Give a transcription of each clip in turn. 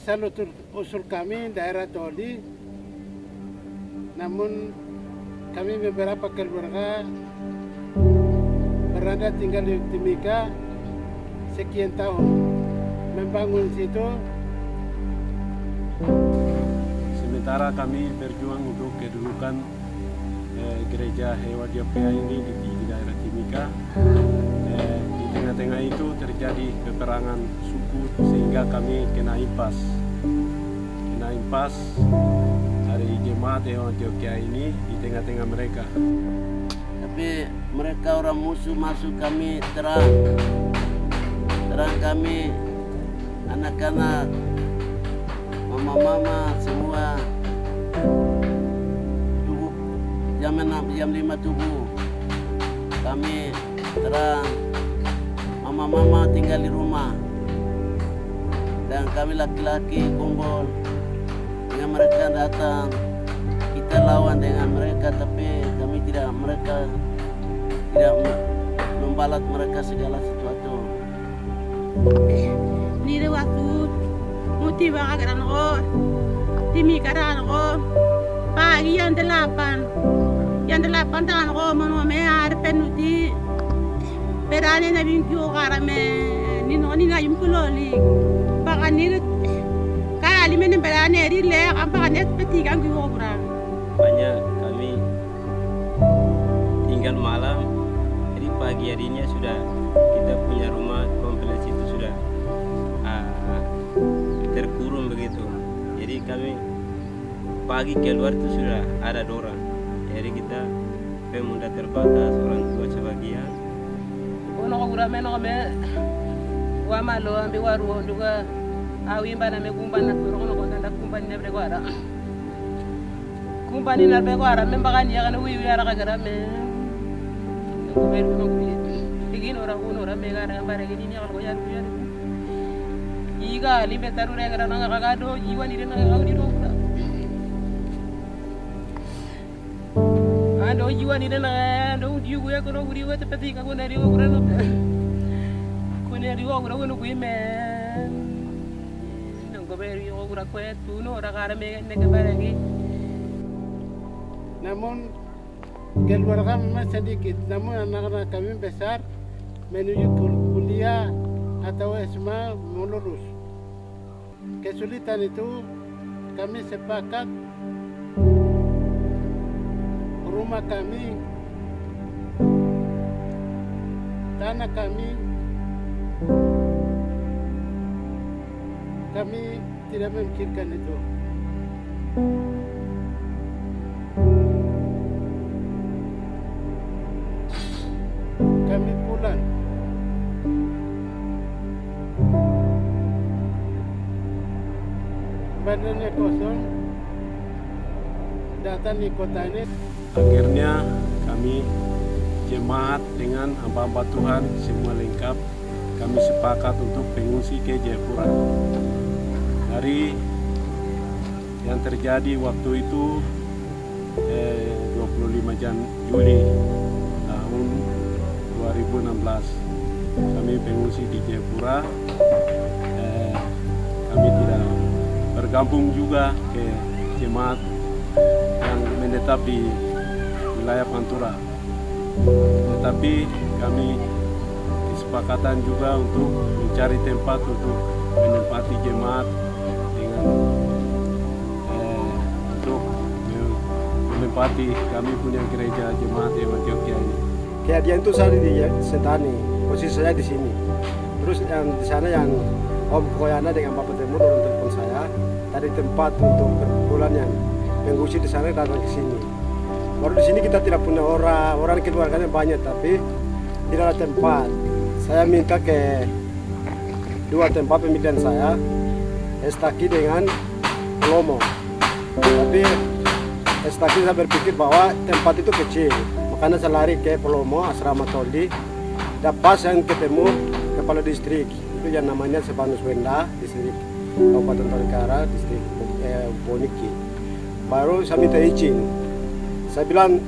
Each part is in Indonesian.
asal usul kami daerah Toli, namun kami beberapa keluarga berada tinggal di Timika sekian tahun, membangun situ. Sementara kami berjuang untuk kedudukan gereja Hewa Diopea ini di daerah Timika. Di tengah-tengah itu terjadi peperangan suku sehingga kami kena impas. Dari jemaat Hewa Diopea ini di tengah-tengah mereka. Tapi mereka orang musuh masuk kami terang kami anak-anak, mama-mama semua tubuh jam 5 tubuh kami terang, mama-mama tinggal di rumah dan kami laki-laki kumpul dengan mereka datang, kita lawan dengan mereka tapi mereka tidak membalas mereka segala sesuatu. Nire waktu muti baka karan ko timi karan ko pagi yang delapan tangan ko mono me ar penuti perane na bingkyo karame ni na yumkuloli baka nire kali men perane ri le apa net peti kan ko kurang banyak kami tinggal malam, jadi pagi harinya sudah kita punya rumah kompleks itu sudah terkurung begitu. Jadi kami pagi keluar itu sudah ada dorang. Jadi kita pemuda terbatas, orang tua sebagian. Ono ko gura meno me wa malo ambi waru nduga awi bana me kumbana ko ono ko tanda kumbani ne bregwara. Kumbani na bregwara me bagani ya kana wi ara kagara me. Ko be no ko igin ora me gara bare gini ni ko yan yan. Iga libe taru re gara nga kagado iwa ni na ga di ro. Ando iwa ni na ando di ko ya ko ro ri wa te peti ka ko na ri ko ro. Ko ne ri ko ro no ku me. Nang ko be ri ko ro ko tu no ora gara me ne ke bare gi. Namun keluarga memang sedikit, namun anak-anak kami besar menuju kuliah atau SMA mau lulus. Kesulitan itu kami sepakat rumah kami, tanah kami tidak memikirkan itu. Kami pulang. Badannya kosong, datang di kota ini. Akhirnya kami jemaat dengan hamba-hamba Tuhan semua lengkap, kami sepakat untuk pengungsi ke Jayapura. Dari yang terjadi waktu itu 25 Juli tahun 2016 kami pengungsi di Jayapura. Kami tidak bergabung juga ke jemaat yang menetap di wilayah Pantura, tetapi kami kesepakatan juga untuk mencari tempat untuk menempati jemaat dengan untuk menempati kami punya gereja jemaat Hewa Diopea ini. Kejadian itu saya di Sentani, posisi saya di sini. Terus yang di sana yang Om Koyana dengan Bapak Temur orang telepon saya dari tempat untuk perkumpulan yang mengungsi di sana datang ke sini. Baru di sini kita tidak punya orang keluarganya banyak tapi tidak ada tempat. Saya minta ke dua tempat pemilihan saya, Estaki dengan Lomo. Tapi Estaki saya berpikir bahwa tempat itu kecil. Karena saya lari ke Polomo, asrama Toli, dapat yang ketemu kepala distrik itu yang namanya Sebanus Wenda, distrik Kabupaten Tolikara, distrik Boniki. Baru saya minta izin, saya bilang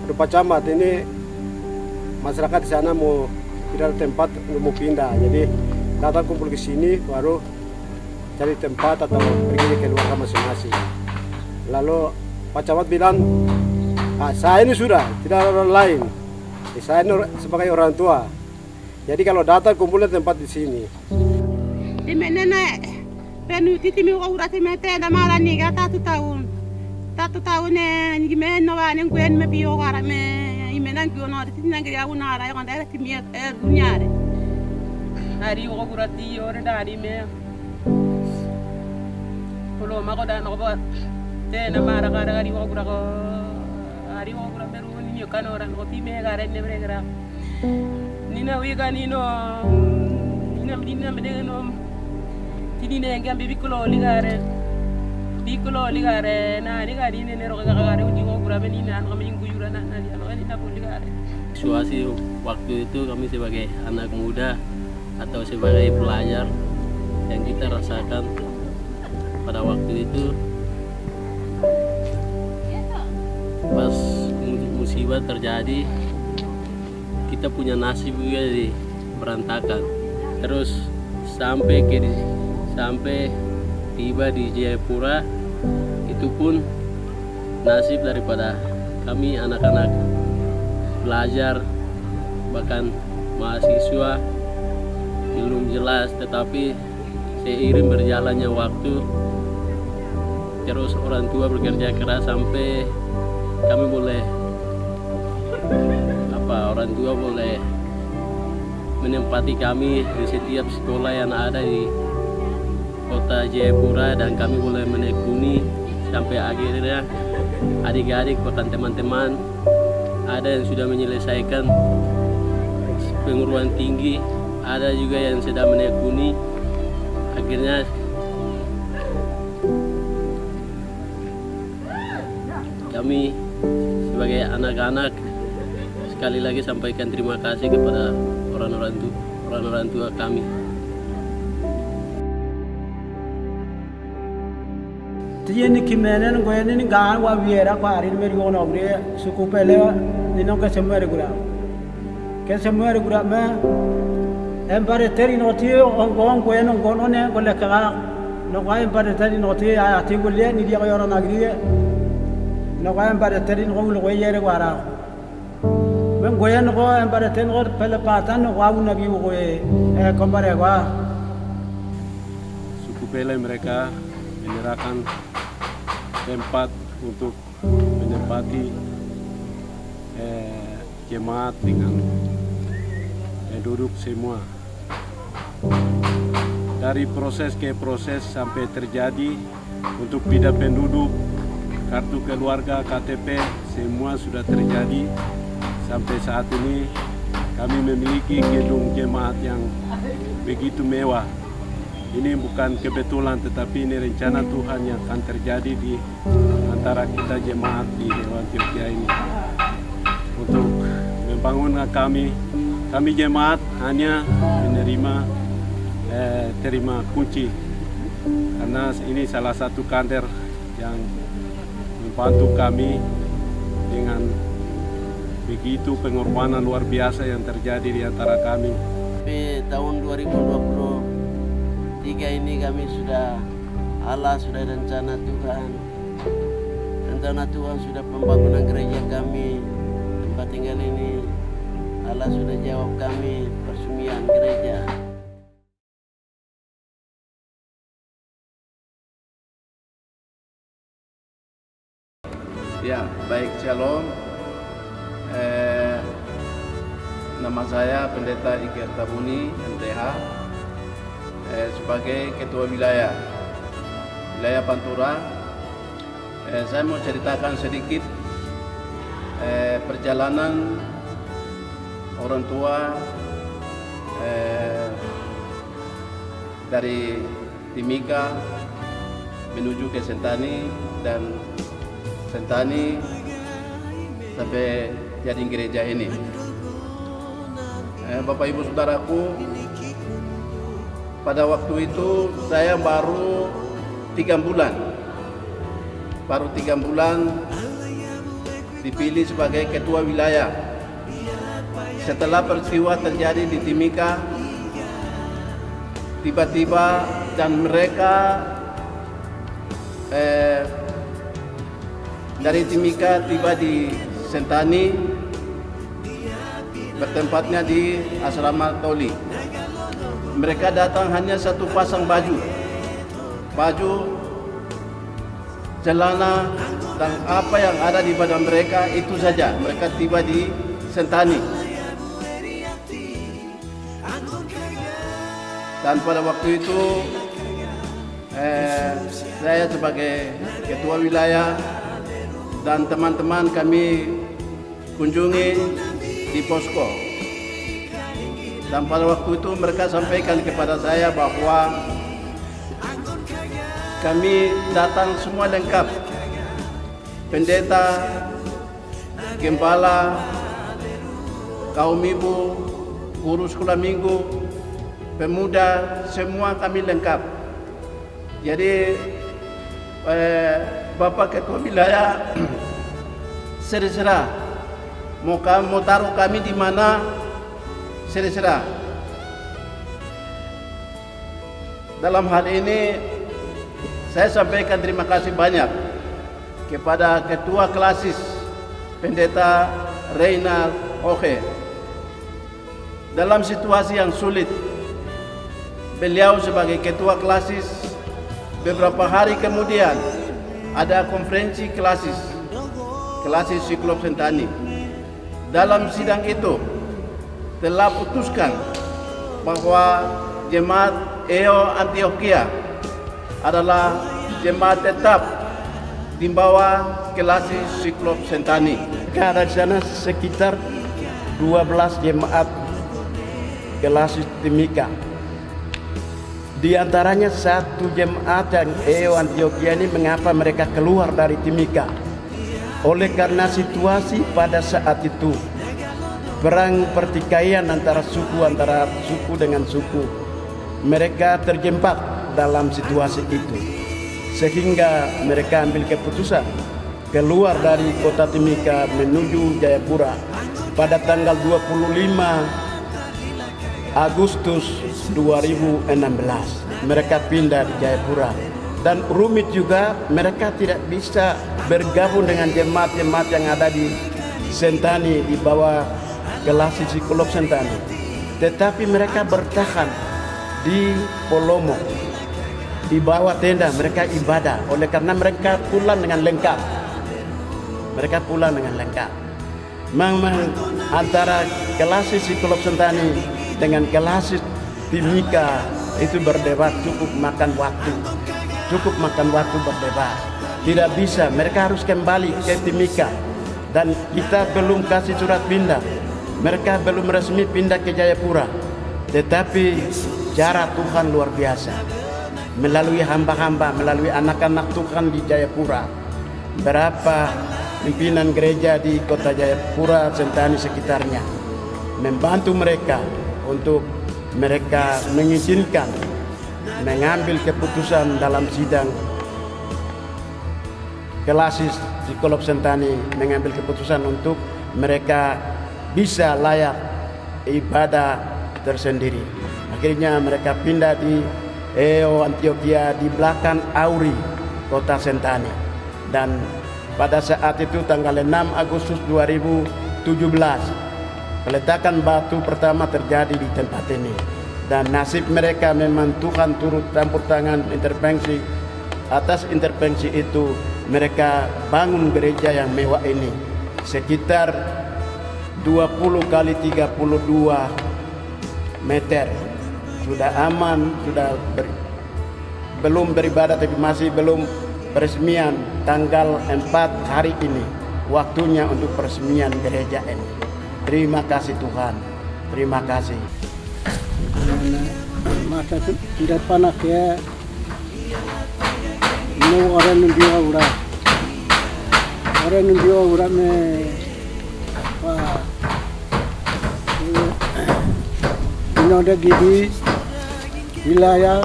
Pak Camat ini masyarakat di sana mau tidak ada tempat mau pindah, jadi datang kumpul ke sini baru cari tempat atau pergi ke keluarga masing-masing. Lalu Pak Camat bilang, saya ini sudah, tidak ada orang lain. Saya ini sebagai orang tua. Jadi kalau datang kumpulnya tempat di sini. Di mana penuti timi urat mete da marani ga 1 tahun. 1 tahun ni gimana wa ni gwen me biyo gara me imena gyono ati nangri ya una ra yonda timi dunyare. Hari wo gurati ore dari me. Polo ma ko da no ba te na mara gara hari wo gurako hari wo gura beru ni kan orang ko timi gara ne bregra. Nina wi ga ni no nina me de no tini ne ngambe bikulo ligare na ni gari ne ro gare uji go gura be ni na kami guyura na ni ano ni na ligare. Situasi waktu itu kami sebagai anak muda atau sebagai pelajar yang kita rasakan pada waktu itu pas musibah terjadi, kita punya nasib juga di berantakan. Terus sampai tiba di Jayapura, itu pun nasib daripada kami anak-anak belajar bahkan mahasiswa belum jelas, tetapi seiring berjalannya waktu terus orang tua bekerja keras sampai kami boleh orang tua boleh menempati kami di setiap sekolah yang ada di kota Jayapura, dan kami boleh menekuni sampai akhirnya adik-adik bahkan teman-teman ada yang sudah menyelesaikan perguruan tinggi, ada juga yang sedang menekuni. Akhirnya kami sebagai anak-anak sekali lagi sampaikan terima kasih kepada orang-orang tua kami. Tiene kimenen goyeni gaan wa viera kwari meri ono bre suku pele nino ke semere gura me empare teri noti on goyeno gonone golle ka no wa empare teri noti a ti golle ni dia yoro nagri no wa empare teri no go yere gwara ben goyeno go empare ten go pele patan no wa nabi go kompare wa suku pele mereka menyerahkan tempat untuk menempati jemaat dengan duduk semua. Dari proses ke proses sampai terjadi untuk pindah penduduk, kartu keluarga, KTP, semua sudah terjadi. Sampai saat ini kami memiliki gedung jemaat yang begitu mewah. Ini bukan kebetulan, tetapi ini rencana Tuhan yang akan terjadi di antara kita jemaat di Hewan Antioquia ini. Untuk membangun kami jemaat hanya menerima terima kunci, karena ini salah satu kader yang membantu kami dengan begitu pengorbanan luar biasa yang terjadi di antara kami. Di tahun 2023 ini kami sudah rencana Tuhan. Rencana Tuhan sudah pembangunan gereja kami, tempat tinggal ini. Allah sudah jawab kami persumian gereja. Ya, baik, shalom. Nama saya Pendeta Iker Tabuni, MTH, sebagai Ketua Wilayah Pantura. Saya mau ceritakan sedikit perjalanan orang tua dari Timika menuju ke Sentani, dan Sentani sampai jadi gereja ini. Bapak Ibu Saudaraku, pada waktu itu saya baru 3 bulan dipilih sebagai ketua wilayah. Setelah peristiwa terjadi di Timika, tiba-tiba dan mereka dari Timika tiba di Sentani, bertempatnya di asrama Toli. Mereka datang hanya satu pasang baju, celana, dan apa yang ada di badan mereka itu saja. Mereka tiba di Sentani. Dan pada waktu itu saya sebagai ketua wilayah dan teman-teman kami kunjungi di posko. Dan pada waktu itu mereka sampaikan kepada saya bahwa kami datang semua lengkap. Pendeta, gembala, kaum ibu, guru sekolah minggu, pemuda, semua kami lengkap. Jadi Bapak Ketua Wilayah serah-serah mau taruh kami di mana, serah-serah. Dalam hal ini saya sampaikan terima kasih banyak kepada Ketua Klasis Pendeta Reynald Oke. Dalam situasi yang sulit, beliau sebagai Ketua Klasis, beberapa hari kemudian ada konferensi klasis Siklop Sentani. Dalam sidang itu telah putuskan bahwa jemaat EO Antioquia adalah jemaat tetap di bawah klasis Siklop Sentani. Ada di sana sekitar 12 jemaat klasis Timika. Di antaranya satu jemaat yang EO Antioquia ini, mengapa mereka keluar dari Timika? Oleh karena situasi pada saat itu, perang pertikaian antara suku dengan suku. Mereka terjebak dalam situasi itu, sehingga mereka ambil keputusan keluar dari kota Timika menuju Jayapura pada tanggal 25 Agustus 2016. Mereka pindah di Jayapura. Dan rumit juga, mereka tidak bisa bergabung dengan jemaat-jemaat yang ada di Sentani di bawah klasis Siklop Sentani. Tetapi mereka bertahan di Polomo, di bawah tenda mereka ibadah. Oleh karena mereka pulang dengan lengkap. Memang antara klasis Siklop Sentani dengan klasis Timika itu berdebat, cukup makan waktu berdebat. Tidak bisa, mereka harus kembali ke Timika. Dan kita belum kasih surat pindah. Mereka belum resmi pindah ke Jayapura. Tetapi cara Tuhan luar biasa. Melalui hamba-hamba, melalui anak-anak Tuhan di Jayapura. Berapa pimpinan gereja di kota Jayapura, Sentani sekitarnya membantu mereka untuk mereka mengizinkan mengambil keputusan dalam sidang klasis Siklop Sentani, mengambil keputusan untuk mereka bisa layak ibadah tersendiri. Akhirnya mereka pindah di EO Antioquia di belakang Auri, kota Sentani. Dan pada saat itu tanggal 6 Agustus 2017 peletakan batu pertama terjadi di tempat ini. Dan nasib mereka memang Tuhan turut campur tangan intervensi. Atas intervensi itu mereka bangun gereja yang mewah ini, sekitar 20 kali 32 meter. Sudah aman, belum beribadah tapi masih belum peresmian. Tanggal 4 hari ini waktunya untuk peresmian gereja ini. Terima kasih Tuhan, terima kasih. Masa tu tidak panas ya. Ini orang nunjuk orang me. Wah, ini ada gigi wilayah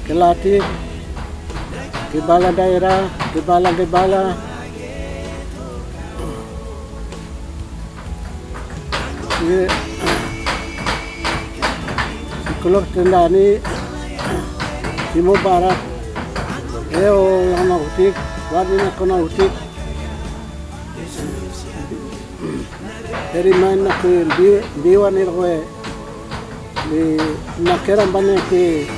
Kelatih, kepala daerah, kepala Kulok tendani Timur Barat yang nautik warna kena utik dari mana ke biwan irwe di nakera bane ke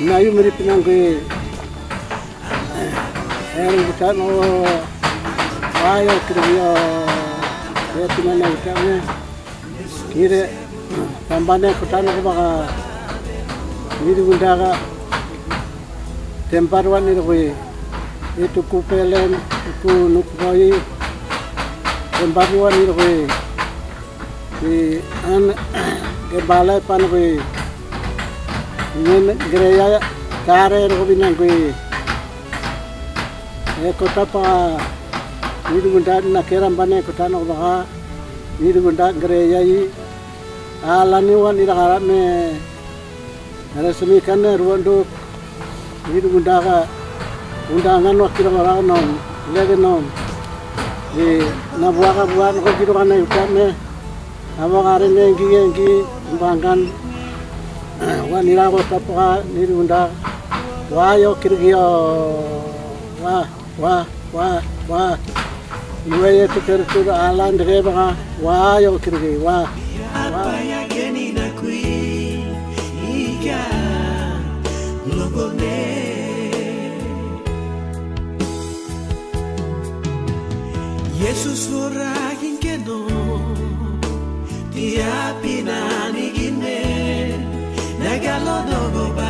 nayu meri pinang ke bukan ayo kerja ya pinang bukannya kira tambahnya kutana ke baka ini gundaga temparwan irwe itu kupelen itu nukoi temparwan irwe di an ke balai pan gue ini gereja kare gue bilang gue kota pa ini gunda nakera bane kota nak baha ini gunda gereja ini alani wan ira harap me resmi kan ruando ini gunda ka undangan wakil orang non lagi non di nabuaka buat kau kira kan ucap me abang hari nengi bangkan wanita kota pa ni unda wayo kirgio wah nuye tuker alan dege banga wayo kirgi wah Yesus voragin que no Tia pinani gine nagalo dogo ba